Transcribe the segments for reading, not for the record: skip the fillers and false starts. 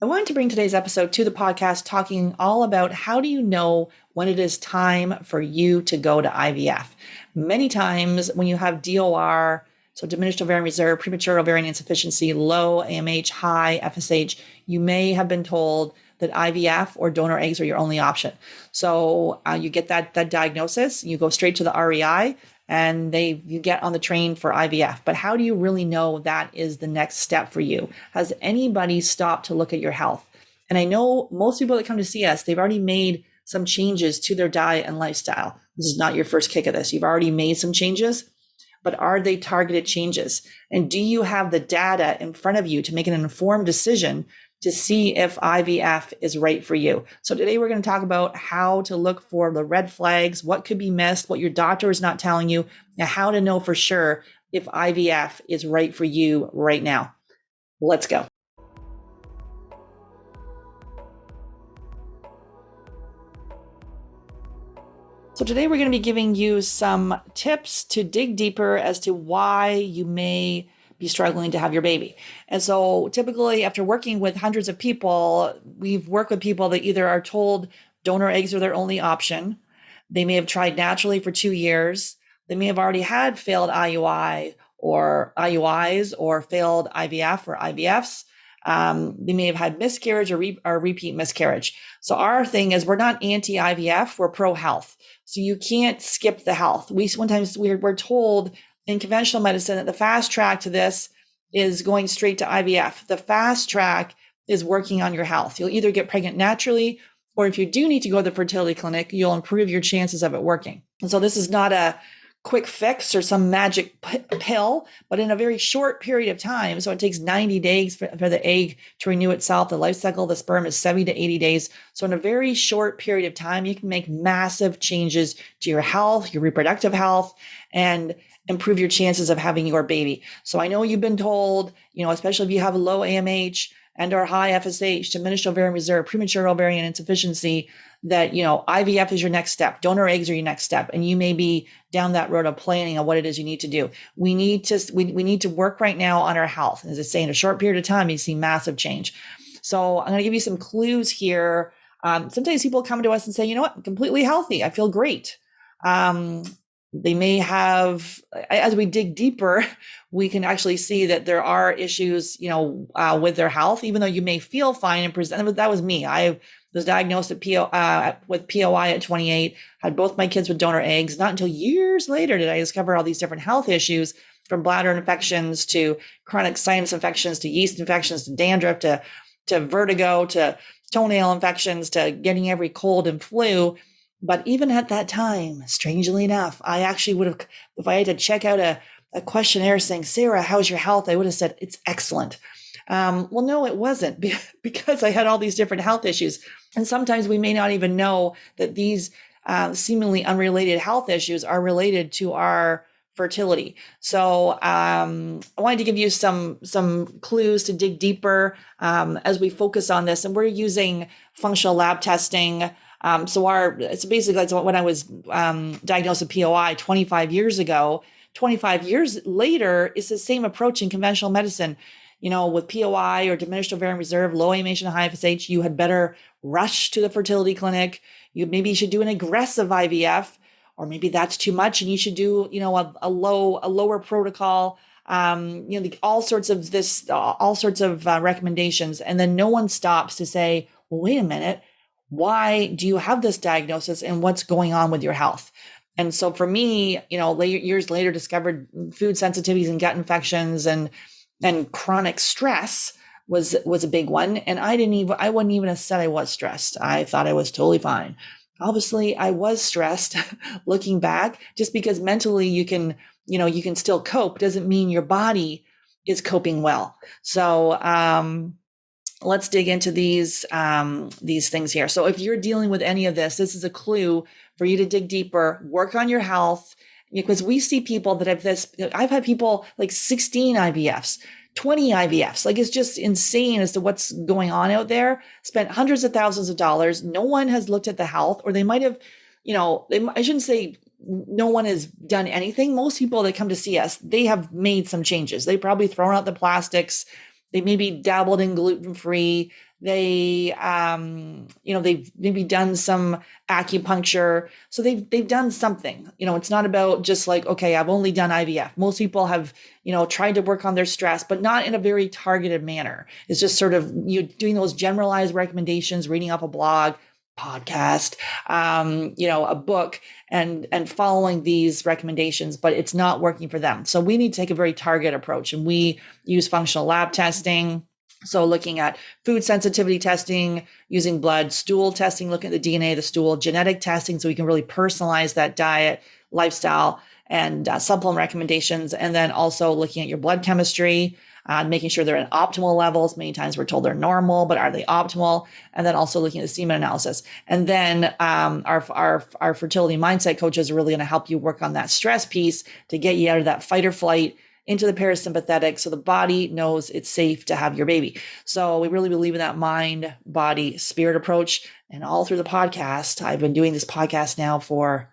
I wanted to bring today's episode to the podcast talking all about how do you know when it is time for you to go to IVF. Many times when you have DOR, so diminished ovarian reserve, premature ovarian insufficiency, low AMH, high FSH, you may have been told that IVF or donor eggs are your only option. So you get that diagnosis, you go straight to the REI, and you get on the train for IVF. But how do you really know that is the next step for you? Has anybody stopped to look at your health? And I know most people that come to see us, they've already made some changes to their diet and lifestyle. This is not your first kick of this. You've already made some changes, but are they targeted changes? And do you have the data in front of you to make an informed decision to see if IVF is right for you? So today we're going to talk about how to look for the red flags, what could be missed, what your doctor is not telling you, and how to know for sure if IVF is right for you right now. Let's go. So today we're going to be giving you some tips to dig deeper as to why you may be struggling to have your baby. And so typically after working with hundreds of people, we've worked with people that either are told donor eggs are their only option. They may have tried naturally for 2 years. They may have already had failed IUI or IUIs or failed IVF or IVFs. They may have had miscarriage or repeat miscarriage. So our thing is we're not anti-IVF, we're pro-health. So you can't skip the health. Sometimes we're told in conventional medicine that the fast track to this is going straight to IVF. The fast track is working on your health. You'll either get pregnant naturally, or if you do need to go to the fertility clinic, you'll improve your chances of it working. And so this is not a quick fix or some magic pill, but in a very short period of time. So it takes 90 days for the egg to renew itself. The life cycle of the sperm is 70 to 80 days. So in a very short period of time, you can make massive changes to your health, your reproductive health, and improve your chances of having your baby. So I know you've been told, especially if you have a low AMH and or high FSH, diminished ovarian reserve, premature ovarian insufficiency, that, IVF is your next step. Donor eggs are your next step. And you may be down that road of planning on what it is you need to do. We need to work right now on our health. As I say, in a short period of time, you see massive change. So I'm going to give you some clues here. Sometimes people come to us and say, you know what, I'm completely healthy. I feel great. They may have, as we dig deeper, we can actually see that there are issues, with their health, even though you may feel fine and present. That was me. I was diagnosed with POI at 28, had both my kids with donor eggs. Not until years later did I discover all these different health issues, from bladder infections to chronic sinus infections to yeast infections to dandruff to vertigo to toenail infections to getting every cold and flu. But even at that time, strangely enough, I actually would have, if I had to check out a questionnaire saying, Sarah, how's your health? I would have said, it's excellent. Well, no, it wasn't, because I had all these different health issues. And sometimes we may not even know that these seemingly unrelated health issues are related to our fertility. So I wanted to give you some clues to dig deeper as we focus on this. And we're using functional lab testing. So basically when I was diagnosed with POI 25 years ago, 25 years later, it's the same approach in conventional medicine. With POI or diminished ovarian reserve, low AMH and high FSH, you had better rush to the fertility clinic. Maybe you should do an aggressive IVF, or maybe that's too much and you should do, a lower protocol. All sorts of recommendations. And then no one stops to say, well, wait a minute. Why do you have this diagnosis and what's going on with your health? And so for me, years later, discovered food sensitivities and gut infections and chronic stress was a big one. And I wouldn't even have said I was stressed. I thought I was totally fine. Obviously I was stressed looking back. Just because mentally you can still cope doesn't mean your body is coping well. So, let's dig into these things here. So if you're dealing with any of this is a clue for you to dig deeper, work on your health, because we see people that have this. I've had people like 16 IVFs, 20 IVFs. Like, it's just insane as to what's going on out there. Spent hundreds of thousands of dollars. No one has looked at the health, or they might have, I shouldn't say no one has done anything. Most people that come to see us, they have made some changes. They probably thrown out the plastics. They maybe dabbled in gluten-free. They, they've maybe done some acupuncture. So they've done something. It's not about just like, okay, I've only done IVF. Most people have, tried to work on their stress, but not in a very targeted manner. It's just sort of you doing those generalized recommendations, reading off a blog, podcast, a book, and following these recommendations, but it's not working for them. So we need to take a very targeted approach, and we use functional lab testing. So looking at food sensitivity testing, using blood stool testing, looking at the DNA of the stool, genetic testing, so we can really personalize that diet, lifestyle, and supplement recommendations. And then also looking at your blood chemistry, making sure they're in optimal levels. Many times we're told they're normal, but are they optimal? And then also looking at the semen analysis. And then our fertility mindset coaches are really going to help you work on that stress piece to get you out of that fight or flight into the parasympathetic, so the body knows it's safe to have your baby. So we really believe in that mind, body, spirit approach. And all through the podcast, I've been doing this podcast now for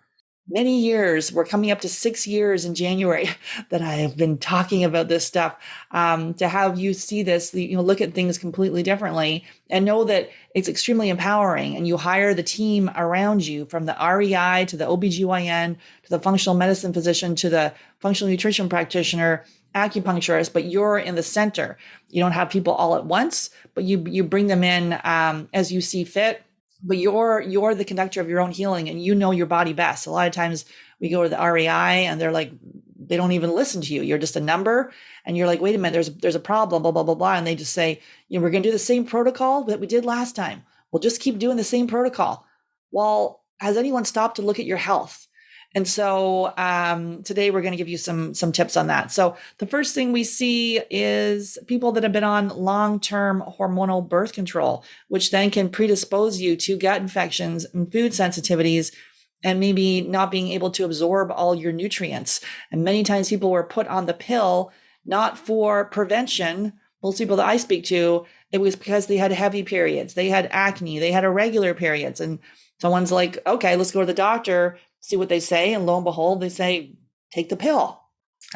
many years. We're coming up to 6 years in January that I have been talking about this stuff, to have you see this, look at things completely differently and know that it's extremely empowering. And you hire the team around you, from the REI to the OBGYN, to the functional medicine physician, to the functional nutrition practitioner, acupuncturist, but you're in the center. You don't have people all at once, but you bring them in as you see fit. But you're the conductor of your own healing, and you know your body best. A lot of times we go to the REI and they're like, they don't even listen to you. You're just a number, and you're like, wait a minute, there's a problem, blah, blah, blah, blah. And they just say, we're going to do the same protocol that we did last time. We'll just keep doing the same protocol. Well, has anyone stopped to look at your health? And so today we're going to give you some tips on that. So the first thing we see is people that have been on long-term hormonal birth control, which then can predispose you to gut infections and food sensitivities, and maybe not being able to absorb all your nutrients. And many times people were put on the pill, not for prevention. Most people that I speak to, it was because they had heavy periods, they had acne, they had irregular periods. And someone's like, okay, let's go to the doctor, see what they say. And lo and behold, they say, take the pill.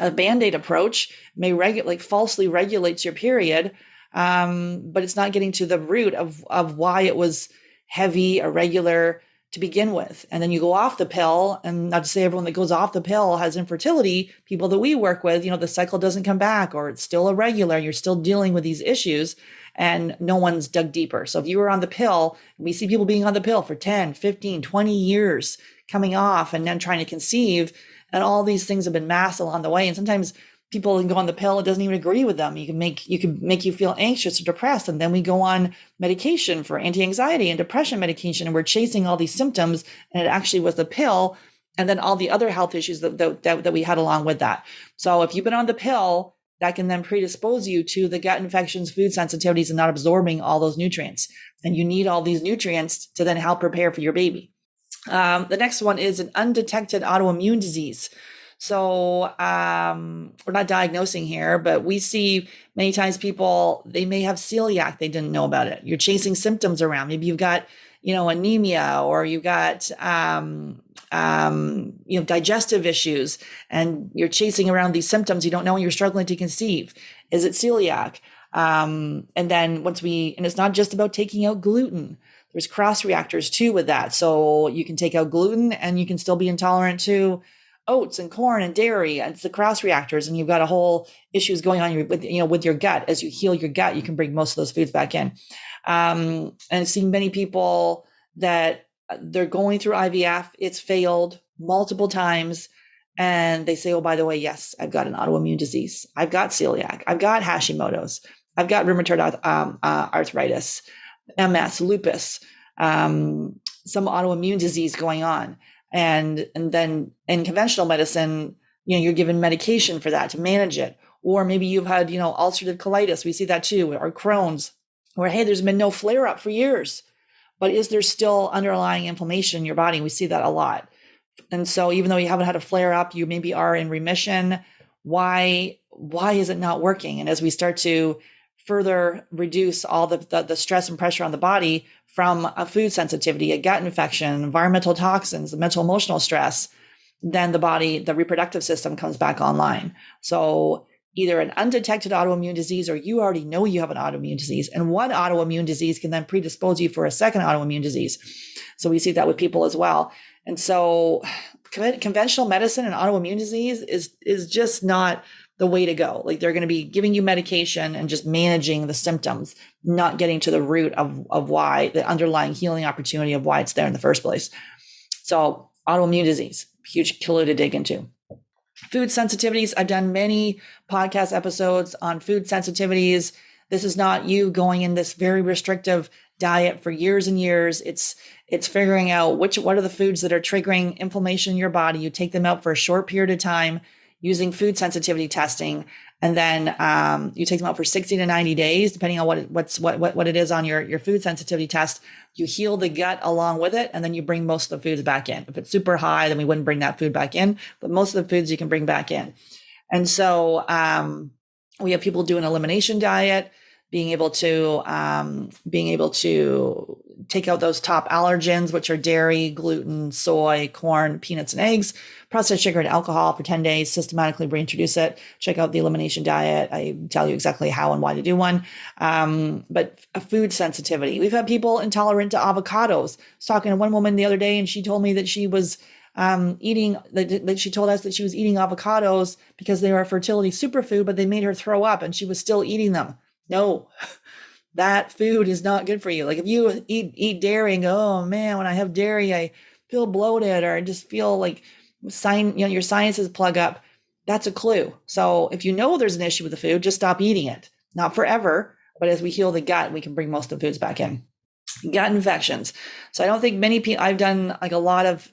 A Band-Aid approach may falsely regulates your period, but it's not getting to the root of why it was heavy, irregular to begin with. And then you go off the pill, and not to say everyone that goes off the pill has infertility. People that we work with, the cycle doesn't come back, or it's still irregular. You're still dealing with these issues, and no one's dug deeper. So if you were on the pill, we see people being on the pill for 10, 15, 20 years, coming off and then trying to conceive. And all these things have been masked along the way. And sometimes people can go on the pill, it doesn't even agree with them. You can make you feel anxious or depressed. And then we go on medication for anti-anxiety and depression medication, and we're chasing all these symptoms, and it actually was the pill, and then all the other health issues that we had along with that. So if you've been on the pill, that can then predispose you to the gut infections, food sensitivities, and not absorbing all those nutrients. And you need all these nutrients to then help prepare for your baby. The next one is an undetected autoimmune disease. So we're not diagnosing here, but we see many times people, they may have celiac, they didn't know about it. You're chasing symptoms around. Maybe you've got, anemia, or you've got, digestive issues, and you're chasing around these symptoms. You don't know when you're struggling to conceive. Is it celiac? And then and it's not just about taking out gluten. There's cross reactors too with that. So you can take out gluten and you can still be intolerant to oats and corn and dairy, and it's the cross reactors. And you've got a whole issues going on with your gut. As you heal your gut, you can bring most of those foods back in. And I've seen many people that they're going through IVF. It's failed multiple times. And they say, oh, by the way, yes, I've got an autoimmune disease. I've got celiac. I've got Hashimoto's. I've got rheumatoid arthritis, MS, lupus, some autoimmune disease going on. And then in conventional medicine, you're given medication for that to manage it. Or maybe you've had, ulcerative colitis. We see that too, or Crohn's, where, hey, there's been no flare up for years, but is there still underlying inflammation in your body? We see that a lot. And so even though you haven't had a flare up, you maybe are in remission. Why is it not working? And as we start to further reduce all the stress and pressure on the body from a food sensitivity, a gut infection, environmental toxins, the mental emotional stress, then the reproductive system comes back online. So either an undetected autoimmune disease or you already know you have an autoimmune disease. And one autoimmune disease can then predispose you for a second autoimmune disease. So we see that with people as well. And so conventional medicine and autoimmune disease is just not the way to go. Like they're going to be giving you medication and just managing the symptoms, not getting to the root of why, the underlying healing opportunity of why it's there in the first place. So autoimmune disease, huge killer to dig into. Food sensitivities. I've done many podcast episodes on food sensitivities. This is not you going in this very restrictive diet for years and years. It's figuring out what are the foods that are triggering inflammation in your body. You take them out for a short period of time using food sensitivity testing, and then you take them out for 60 to 90 days, depending on what it is on your food sensitivity test. You heal the gut along with it, and then you bring most of the foods back in. If it's super high, then we wouldn't bring that food back in, but most of the foods you can bring back in. And so we have people do an elimination diet, being able to take out those top allergens, which are dairy, gluten, soy, corn, peanuts, and eggs, processed sugar and alcohol for 10 days, systematically reintroduce it. Check out the elimination diet. I tell you exactly how and why to do one. But a food sensitivity. We've had people intolerant to avocados. I was talking to one woman the other day, and she told me that she was she told us that she was eating avocados because they were a fertility superfood, but they made her throw up, and she was still eating them. No, that food is not good for you. Like if you eat dairy and go, oh man, when I have dairy, I feel bloated, or I just feel like your sinuses plug up. That's a clue. So if you know there's an issue with the food, just stop eating it. Not forever, but as we heal the gut, we can bring most of the foods back in. Gut infections. So I don't think many people, I've done like a lot of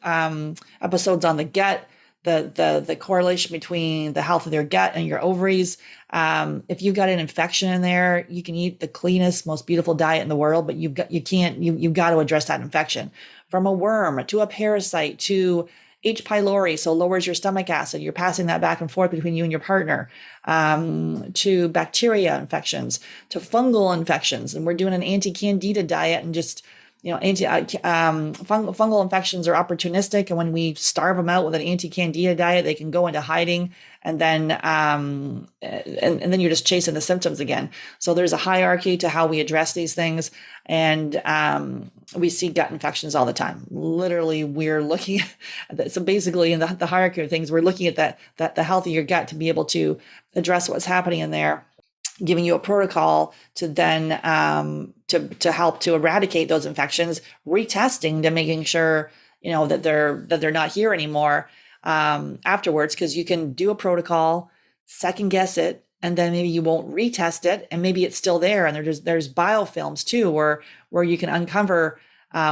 episodes on the gut, the correlation between the health of your gut and your ovaries. If you've got an infection in there, you can eat the cleanest, most beautiful diet in the world, but you've got to address that infection, from a worm to a parasite to H. pylori, so lowers your stomach acid. You're passing that back and forth between you and your partner, to bacteria infections, to fungal infections. And we're doing an anti-candida diet, and just, fungal infections are opportunistic. And when we starve them out with an anti-candida diet, they can go into hiding, and then and then you're just chasing the symptoms again. So there's a hierarchy to how we address these things. And we see gut infections all the time. Literally, we're looking at that. So basically, in the hierarchy of things, we're looking at the health of your gut to be able to address what's happening in there, giving you a protocol to then to help to eradicate those infections, retesting to making sure that they're not here anymore afterwards, because you can do a protocol, second guess it, and then maybe you won't retest it, and maybe it's still there. And there's biofilms too, where you can uncover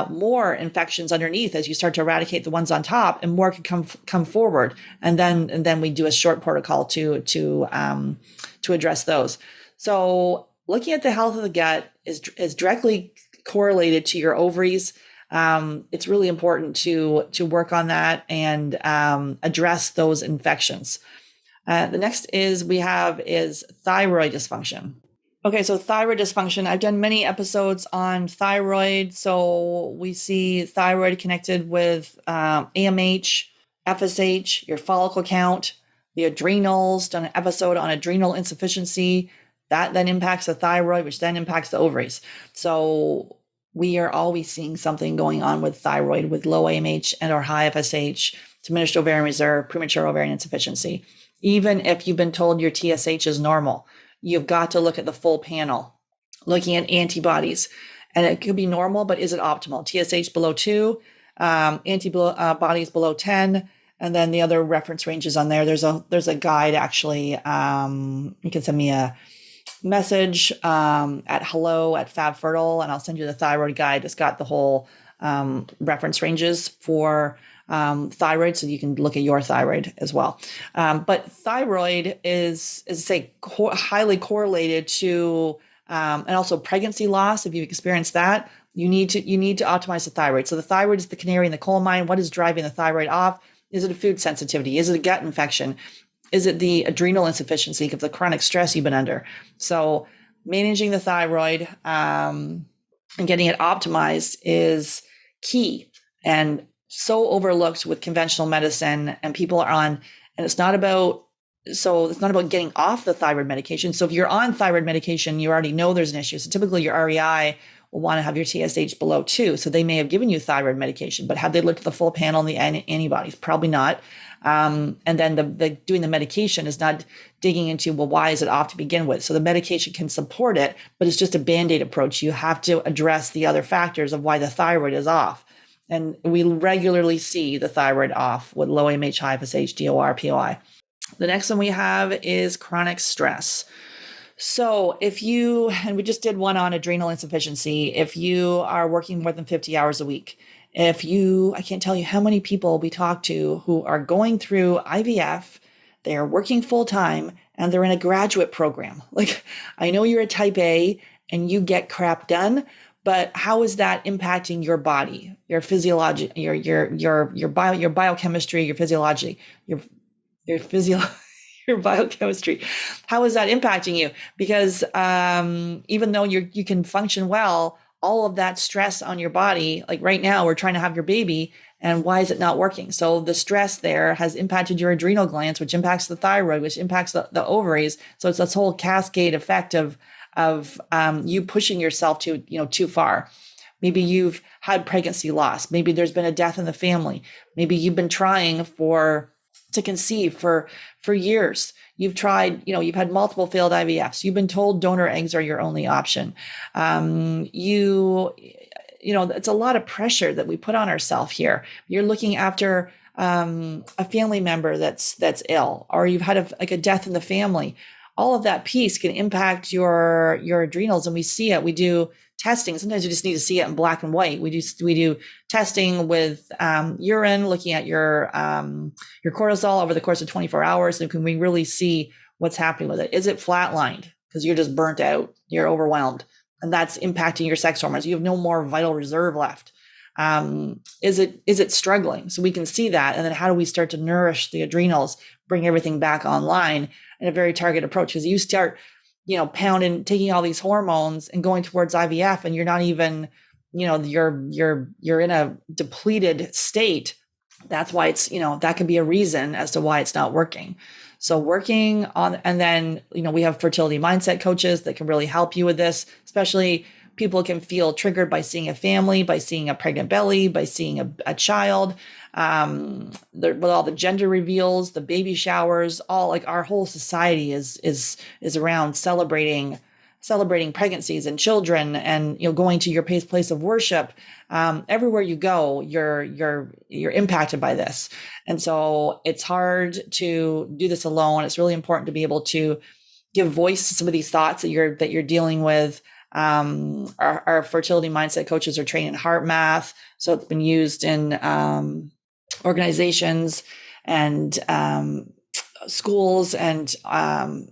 more infections underneath as you start to eradicate the ones on top, and more can come forward. And then we do a short protocol to address those. So looking at the health of the gut is directly correlated to your ovaries. It's really important to work on that and address those infections. The next is thyroid dysfunction. Okay, so thyroid dysfunction. I've done many episodes on thyroid. So we see thyroid connected with AMH, FSH, your follicle count, the adrenals, done an episode on adrenal insufficiency. That then impacts the thyroid, which then impacts the ovaries. So we are always seeing something going on with thyroid, with low AMH and or high FSH, diminished ovarian reserve, premature ovarian insufficiency. Even if you've been told your TSH is normal, you've got to look at the full panel, looking at antibodies. And it could be normal, but is it optimal? TSH below 2, antibodies below 10, and then the other reference ranges on there. There's a guide, actually. You can send me a message at hello@FabFertile, and I'll send you the thyroid guide. It's got the whole reference ranges for thyroid, so you can look at your thyroid as well. But thyroid is highly correlated to and also pregnancy loss. If you've experienced that, you need to optimize the thyroid. So the thyroid is the canary in the coal mine. What is driving the thyroid off? Is it a food sensitivity? Is it a gut infection? Is it the adrenal insufficiency of the chronic stress you've been under? So managing the thyroid and getting it optimized is key, and so overlooked with conventional medicine. And people are on, and it's not about so it's not about getting off the thyroid medication. So if you're on thyroid medication, you already know there's an issue. So typically your REI will want to have your TSH below 2. So they may have given you thyroid medication, but have they looked at the full panel and the antibodies? Probably not. And then the doing the medication is not digging into, well, why is it off to begin with? So the medication can support it, but it's just a Band-Aid approach. You have to address the other factors of why the thyroid is off. And we regularly see the thyroid off with low AMH, high FSH, DOR, POI. The next one we have is chronic stress. So if you, and we just did one on adrenal insufficiency, if you are working more than 50 hours a week, if you, I can't tell you how many people we talk to who are going through IVF, they are working full time and they're in a graduate program. Like, I know you're a type A and you get crap done, but how is that impacting your body, your physiology, your biochemistry, your physiology, your biochemistry? How is that impacting you? Because even though you can function well, all of that stress on your body, like right now, we're trying to have your baby, and why is it not working? So the stress there has impacted your adrenal glands, which impacts the thyroid, which impacts the ovaries. So it's this whole cascade effect of you pushing yourself too far. Maybe you've had pregnancy loss. Maybe there's been a death in the family. Maybe you've been trying to conceive for years. You've tried, you've had multiple failed IVFs. You've been told donor eggs are your only option. It's a lot of pressure that we put on ourselves here. You're looking after a family member that's ill, or you've had a death in the family. All of that piece can impact your adrenals, and we see it. We do testing. Sometimes you just need to see it in black and white. We do testing with urine, looking at your cortisol over the course of 24 hours. And can we really see what's happening with it? Is it flatlined because you're just burnt out, you're overwhelmed, and that's impacting your sex hormones? You have no more vital reserve left. Is it struggling? So we can see that. And then how do we start to nourish the adrenals, bring everything back online in a very targeted approach? Because you start pounding, taking all these hormones and going towards IVF, and you're not even, you're in a depleted state. That's why it's, that can be a reason as to why it's not working. So working on, and then, we have fertility mindset coaches that can really help you with this, especially people can feel triggered by seeing a family, by seeing a pregnant belly, by seeing a child, with all the gender reveals, the baby showers, all, like, our whole society is around celebrating pregnancies and children, and going to your place of worship. Everywhere you go, you're impacted by this, and so it's hard to do this alone. It's really important to be able to give voice to some of these thoughts that you're dealing with. Our fertility mindset coaches are trained in heart math, so it's been used in organizations and schools and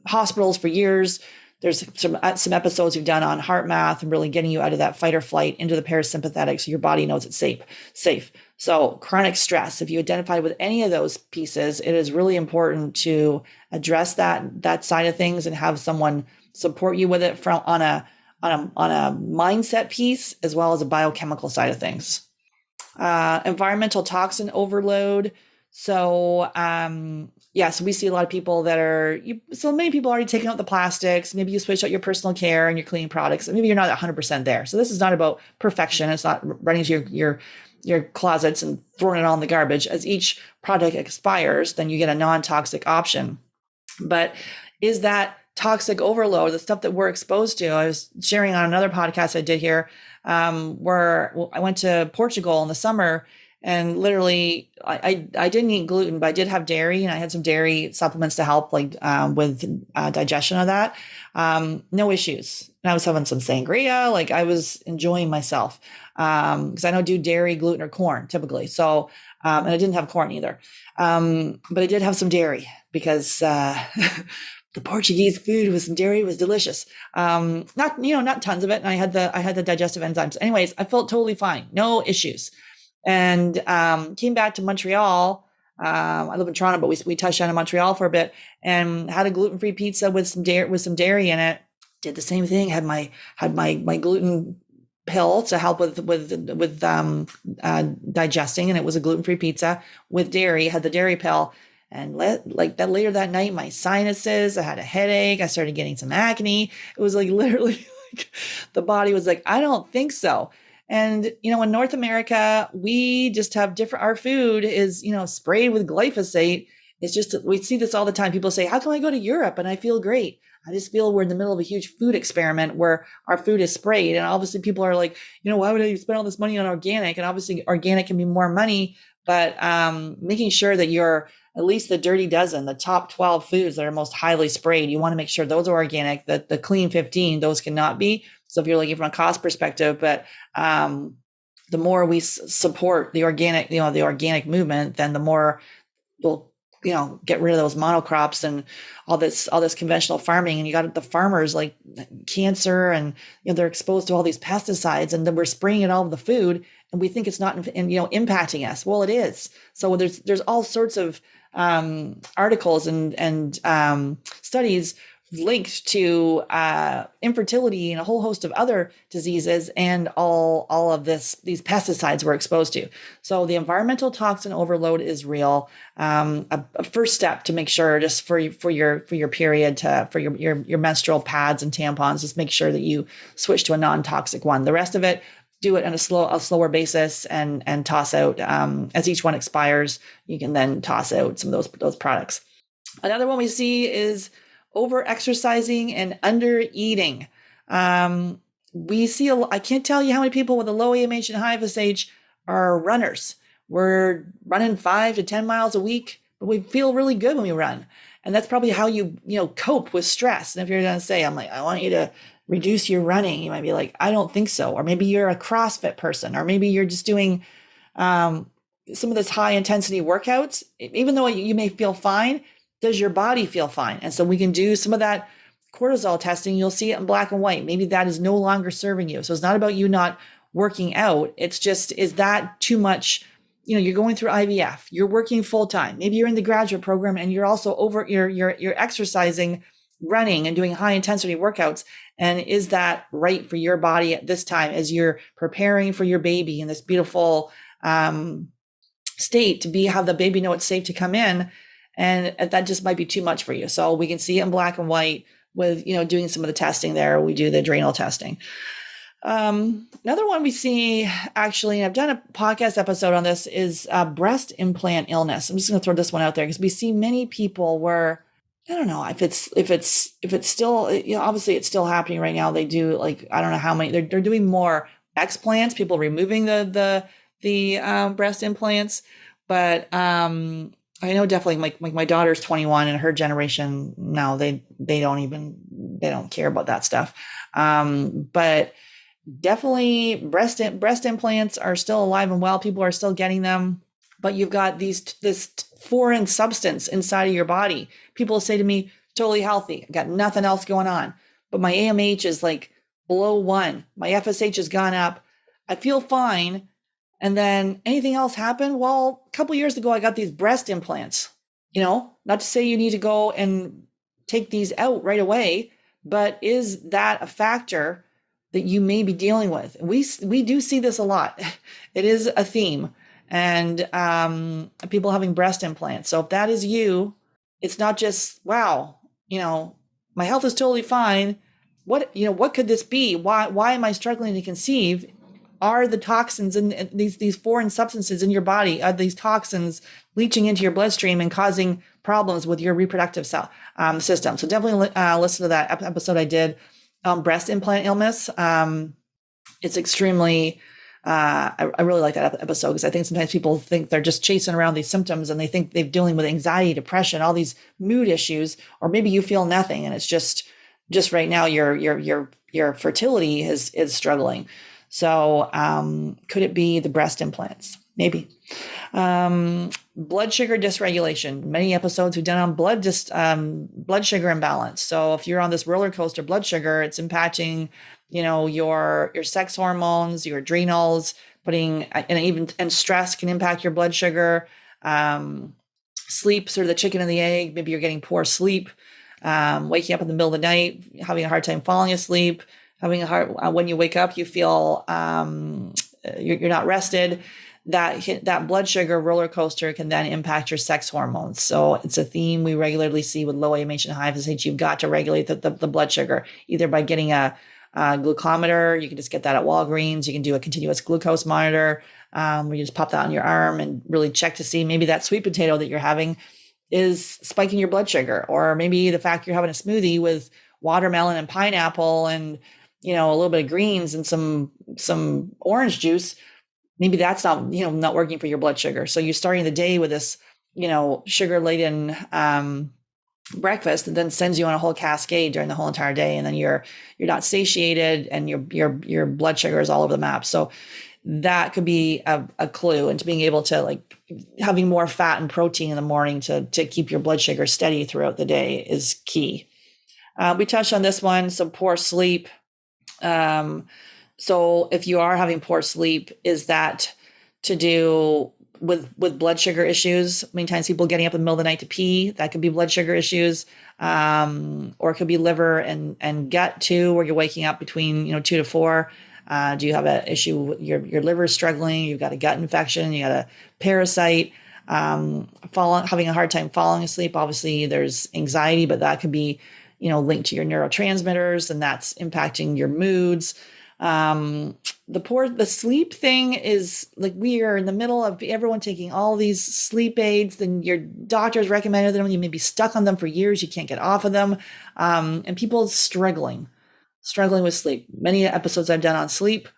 hospitals for years. There's some episodes we've done on heart math and really getting you out of that fight or flight into the parasympathetic, so your body knows it's safe. So chronic stress, if you identify with any of those pieces, it is really important to address that side of things and have someone support you with it on a mindset piece as well as a biochemical side of things. Environmental toxin overload. So, so we see a lot of people so many people are already taking out the plastics. Maybe you switch out your personal care and your cleaning products. Maybe you're not 100% there. So this is not about perfection. It's not running to your closets and throwing it all in the garbage. As each product expires, then you get a non-toxic option. But is that toxic overload, the stuff that we're exposed to? I was sharing on another podcast I did here, where I went to Portugal in the summer, and literally I didn't eat gluten, but I did have dairy, and I had some dairy supplements to help with digestion of that. No issues. And I was having some sangria, like I was enjoying myself, because I don't do dairy, gluten, or corn typically. So, and I didn't have corn either. But I did have some dairy because, the Portuguese food with some dairy was delicious. Not tons of it. And I had the digestive enzymes. Anyways, I felt totally fine. No issues. And came back to Montreal. I live in Toronto, but we touched down in Montreal for a bit and had a gluten-free pizza with some dairy in it. Did the same thing. Had my gluten pill to help with digesting, and it was a gluten-free pizza with dairy. Had the dairy pill. And later that night, my sinuses, I had a headache. I started getting some acne. It was like literally like the body was like, I don't think so. And, in North America, we just have our food is, sprayed with glyphosate. It's just, we see this all the time. People say, how can I go to Europe and I feel great? I just feel we're in the middle of a huge food experiment where our food is sprayed. And obviously people are like, why would I spend all this money on organic? And obviously organic can be more money, but making sure that you're at least the dirty dozen, the top 12 foods that are most highly sprayed, you want to make sure those are organic, that the clean 15, those cannot be. So if you're looking from a cost perspective, but the more we support the organic, the organic movement, then the more we'll get rid of those monocrops and all this conventional farming. And you got the farmers like cancer and they're exposed to all these pesticides, and then we're spraying it all over the food and we think it's not impacting us. Well, it is. So there's all sorts of articles and studies linked to infertility and a whole host of other diseases and all of these pesticides we're exposed to. So the environmental toxin overload is real. A first step to make sure, just for your period, for your menstrual pads and tampons, just make sure that you switch to a non-toxic one. The rest of it, do it on a slower basis and toss out as each one expires. You can then toss out some of those products. Another one we see is over exercising and under eating. We see, I can't tell you how many people with a low AMH and high FSH are runners. We're running 5 to 10 miles a week, but we feel really good when we run. And that's probably how you cope with stress. And if you're going to say, I want you to reduce your running, you might be like, I don't think so. Or maybe you're a CrossFit person, or maybe you're just doing some of this high intensity workouts. Even though you may feel fine, does your body feel fine? And so we can do some of that cortisol testing. You'll see it in black and white. Maybe that is no longer serving you. So it's not about you not working out. It's just, is that too much? You're going through IVF, you're working full time. Maybe you're in the graduate program and you're also you're exercising, running and doing high intensity workouts. And is that right for your body at this time as you're preparing for your baby in this beautiful state to have the baby know it's safe to come in? And that just might be too much for you. So we can see it in black and white with, doing some of the testing there. We do the adrenal testing. Another one we see, actually, and I've done a podcast episode on this, is breast implant illness. I'm just going to throw this one out there because we see many people where, I don't know if it's still, obviously it's still happening right now. They do I don't know how many, they're doing more explants, people removing the breast implants, but I know definitely my daughter's 21 and her generation now, they don't care about that stuff. But definitely breast implants are still alive and well. People are still getting them, but you've got this foreign substance inside of your body. People say to me, totally healthy, I've got nothing else going on, but my AMH is below 1. My FSH has gone up. I feel fine. And then anything else happen? Well, a couple of years ago, I got these breast implants. Not to say you need to go and take these out right away, but is that a factor that you may be dealing with? We do see this a lot. It is a theme, and people having breast implants. So if that is you, it's not just, wow, my health is totally fine. What could this be? Why am I struggling to conceive? Are the toxins and these foreign substances in your body, are these toxins leaching into your bloodstream and causing problems with your reproductive system? So definitely listen to that episode I did on breast implant illness. It's extremely, I really like that episode because I think sometimes people think they're just chasing around these symptoms and they think they're dealing with anxiety, depression, all these mood issues, or maybe you feel nothing and it's just right now your fertility is struggling. So could it be the breast implants? Maybe. Blood sugar dysregulation. Many episodes we've done on blood sugar imbalance. So if you're on this roller coaster blood sugar, it's impacting, your sex hormones, your adrenals, and stress can impact your blood sugar. Sleep, sort of the chicken and the egg. Maybe you're getting poor sleep, waking up in the middle of the night, having a hard time falling asleep. When you wake up, you feel you're not rested. that blood sugar roller coaster can then impact your sex hormones. So it's a theme we regularly see with low AMH and high FSH. You've got to regulate the blood sugar, either by getting a glucometer. You can just get that at Walgreens. You can do a continuous glucose monitor, where you just pop that on your arm and really check to see maybe that sweet potato that you're having is spiking your blood sugar, or maybe the fact you're having a smoothie with watermelon and pineapple and a little bit of greens and some orange juice. Maybe that's not working for your blood sugar. So you're starting the day with this sugar laden breakfast that then sends you on a whole cascade during the whole entire day, and then you're not satiated and your blood sugar is all over the map. So that could be a clue into being able to, like, having more fat and protein in the morning to keep your blood sugar steady throughout the day is key. We touched on this one. So poor sleep. So if you are having poor sleep, is that to do with blood sugar issues? Many times people getting up in the middle of the night to pee, that could be blood sugar issues. Or it could be liver and gut too, where you're waking up between 2 to 4. Do you have an issue with your liver struggling? You've got a gut infection, you got a parasite, having a hard time falling asleep. Obviously there's anxiety, but that could be, linked to your neurotransmitters, and that's impacting your moods. The sleep thing is, like, we are in the middle of everyone taking all these sleep aids, then your doctors recommended them. You may be stuck on them for years. You can't get off of them. And people struggling with sleep. Many episodes I've done on sleep,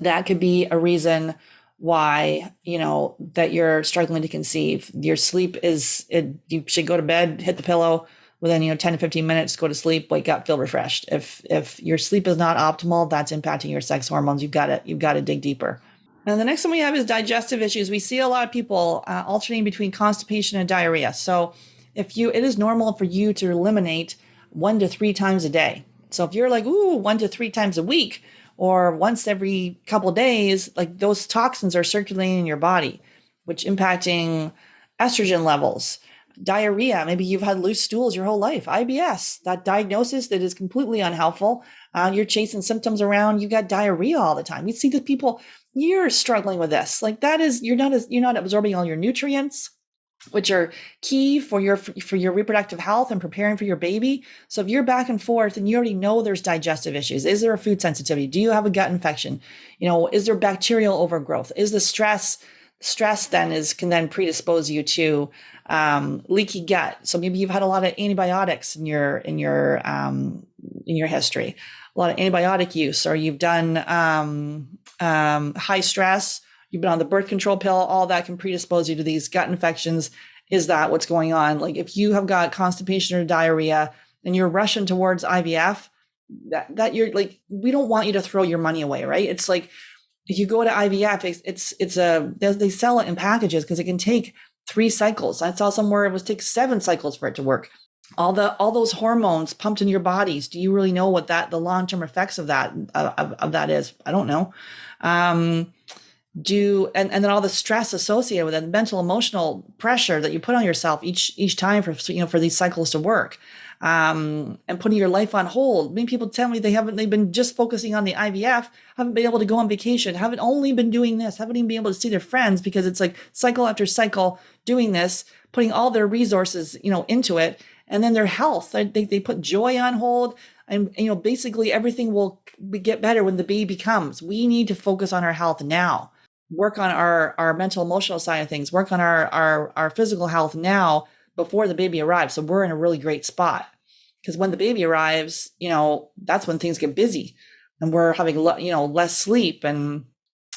that could be a reason why, that you're struggling to conceive. Your sleep you should go to bed, hit the pillow within, 10 to 15 minutes, go to sleep, wake up, feel refreshed. If your sleep is not optimal, that's impacting your sex hormones. You've got to dig deeper. And the next one we have is digestive issues. We see a lot of people alternating between constipation and diarrhea. So it is normal for you to eliminate 1 to 3 times a day. So if you're like, 1 to 3 times a week, or once every couple of days, like, those toxins are circulating in your body, which impacting estrogen levels. Diarrhea, maybe you've had loose stools your whole life. IBS, that diagnosis that is completely unhelpful. You're chasing symptoms around. You got diarrhea all the time. You see the people, you're struggling with this. Like, that is, you're not absorbing all your nutrients, which are key for your reproductive health and preparing for your baby. So if you're back and forth and you already know there's digestive issues, is there a food sensitivity? Do you have a gut infection? Is there bacterial overgrowth? Is the stress then can then predispose you to leaky gut? So maybe you've had a lot of antibiotics in your history, a lot of antibiotic use, or you've done high stress, you've been on the birth control pill. All that can predispose you to these gut infections. Is that what's going on? Like, if you have got constipation or diarrhea and you're rushing towards IVF, that you're like, we don't want you to throw your money away, right? It's like, if you go to IVF, they sell it in packages because it can take 3 cycles. I saw somewhere it would take 7 cycles for it to work. All those hormones pumped in your bodies. Do you really know what the long-term effects of that is? I don't know. And then all the stress associated with it, the mental, emotional pressure that you put on yourself each time for these cycles to work. And putting your life on hold. Many people tell me they've been just focusing on the IVF, haven't been able to go on vacation, haven't only been doing this, haven't even been able to see their friends, because it's like cycle after cycle doing this, putting all their resources, into it. And then their health, they put joy on hold, and, basically everything will get better when the baby comes. We need to focus on our health now, work on our mental, emotional side of things, work on our physical health now, before the baby arrives. So we're in a really great spot, because when the baby arrives, that's when things get busy and we're having, less sleep. And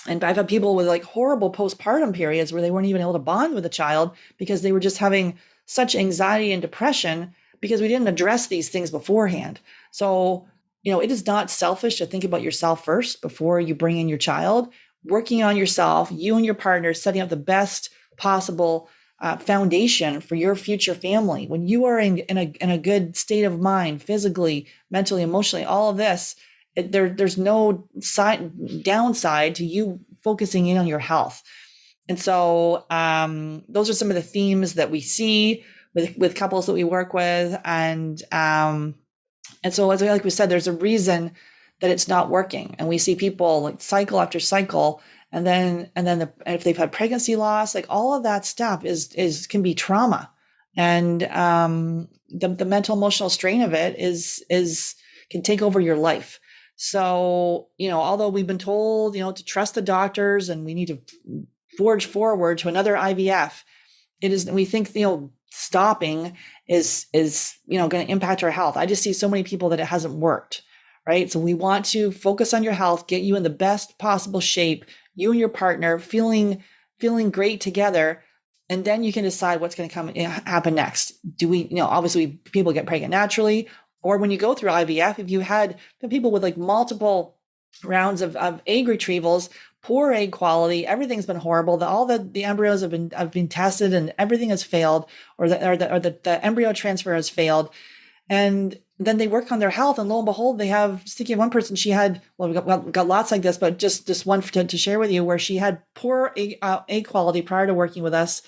I've had people with, like, horrible postpartum periods where they weren't even able to bond with a child because they were just having such anxiety and depression because we didn't address these things beforehand. So, it is not selfish to think about yourself first before you bring in your child. Working on yourself, you and your partner, setting up the best possible foundation for your future family. When you are in a good state of mind, physically, mentally, emotionally, all of this, there's no downside to you focusing in on your health. And so those are some of the themes that we see with couples that we work with. And so, like we said, there's a reason that it's not working. And we see people like cycle after cycle. And then if they've had pregnancy loss, like all of that stuff can be trauma. And the mental emotional strain of it is can take over your life. So, although we've been told, to trust the doctors and we need to forge forward to another IVF, we think, stopping is going to impact our health. I just see so many people that it hasn't worked, right? So we want to focus on your health, get you in the best possible shape, you and your partner feeling great together. And then you can decide what's going to happen next. Do we, obviously people get pregnant naturally, or when you go through IVF, if you had people with like multiple rounds of egg retrievals, poor egg quality, everything's been horrible. All the embryos have been tested and everything has failed, or the embryo transfer has failed. And then they work on their health, and lo and behold, they have, thinking of one person, she had, well, we got lots like this, but just this one to share with you, where she had poor egg quality prior to working with us.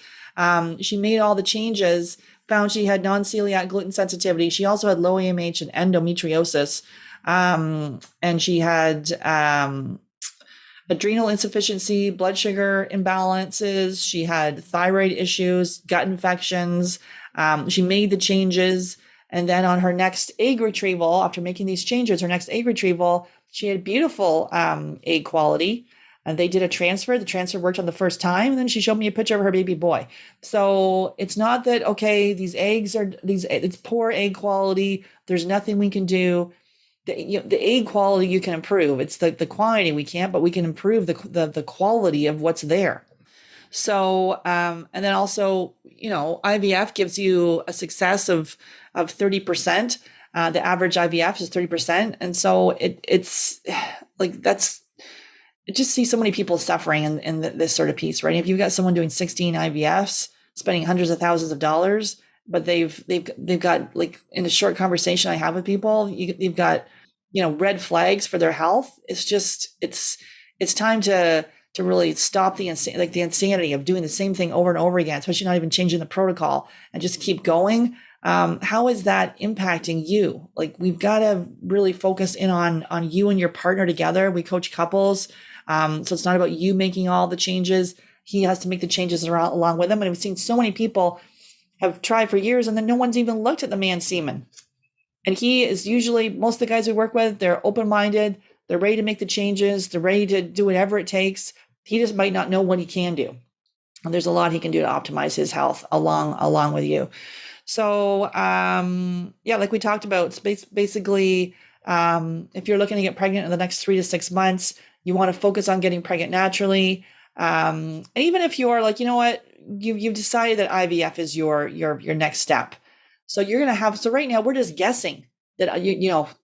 She made all the changes, found she had non-celiac gluten sensitivity. She also had low AMH and endometriosis. And she had adrenal insufficiency, blood sugar imbalances. She had thyroid issues, gut infections. She made the changes. And then on her next egg retrieval, after making these changes, her next egg retrieval, she had beautiful egg quality. And they did a transfer. The transfer worked on the first time. And then she showed me a picture of her baby boy. So it's not that, okay, it's poor egg quality, there's nothing we can do. The egg quality you can improve. It's the quantity we can't, but we can improve the quality of what's there. So, and then also, IVF gives you a success of 30%. The average IVF is 30%. And so it's like, I just see so many people suffering in this sort of piece, right? If you've got someone doing 16 IVFs, spending hundreds of thousands of dollars, but they've got, like, in a short conversation I have with people, you've got, red flags for their health. It's just, it's time to really stop the insanity of doing the same thing over and over again, especially not even changing the protocol, and just keep going. How is that impacting you? Like, we've got to really focus in on you and your partner together. We coach couples. So it's not about you making all the changes. He has to make the changes along with him. And we've seen so many people have tried for years, and then no one's even looked at the man's semen. And he is usually, most of the guys we work with, they're open-minded, they're ready to make the changes, they're ready to do whatever it takes. He just might not know what he can do. And there's a lot he can do to optimize his health along with you. So, like we talked about, basically, if you're looking to get pregnant in the next 3 to 6 months, you want to focus on getting pregnant naturally. And even if you're like, you know what, you've decided that IVF is your next step. So you're going to have, so right now we're just guessing that,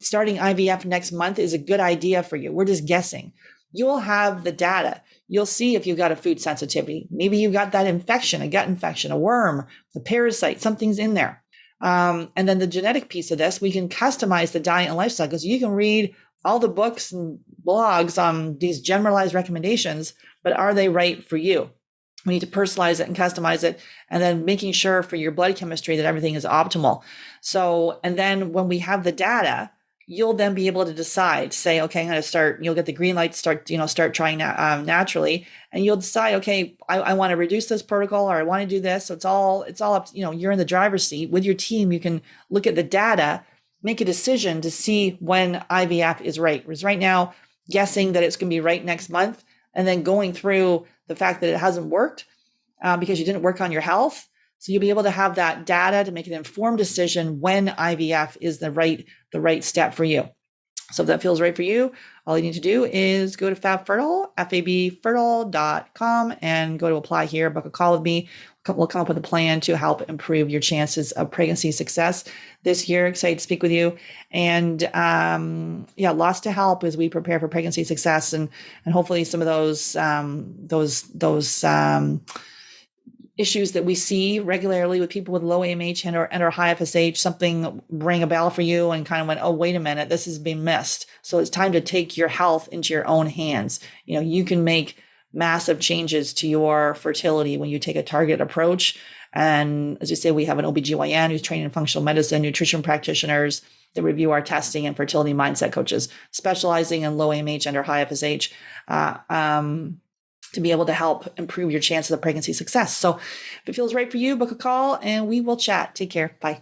starting IVF next month is a good idea for you. We're just guessing. You'll have the data. You'll see if you've got a food sensitivity. Maybe you've got that infection, a gut infection, a worm, a parasite, something's in there. And then the genetic piece of this, we can customize the diet and lifestyle, because you can read all the books and blogs on these generalized recommendations, but are they right for you? We need to personalize it and customize it, and then making sure for your blood chemistry that everything is optimal. So, and then when we have the data, you'll then be able to decide, say, okay, I'm going to start, you'll get the green light to start trying naturally. And you'll decide, okay, I want to reduce this protocol, or I want to do this. So it's all up to, you're in the driver's seat with your team. You can look at the data, make a decision to see when IVF is right. Because right now, guessing that it's going to be right next month, and then going through the fact that it hasn't worked because you didn't work on your health. So you'll be able to have that data to make an informed decision when IVF is the right step for you. So if that feels right for you, all you need to do is go to fabfertile.com and go to apply here, book a call with me. We'll come up with a plan to help improve your chances of pregnancy success this year. Excited to speak with you. And lots to help as we prepare for pregnancy success, and hopefully some of those issues that we see regularly with people with low AMH and or high FSH, something rang a bell for you and kind of went, oh, wait a minute, this has been missed. So it's time to take your health into your own hands. You can make massive changes to your fertility when you take a targeted approach. And as you say, we have an OBGYN who's trained in functional medicine, nutrition practitioners that review our testing, and fertility mindset coaches specializing in low AMH and or high FSH to be able to help improve your chances of pregnancy success. So if it feels right for you, book a call and we will chat. Take care. Bye.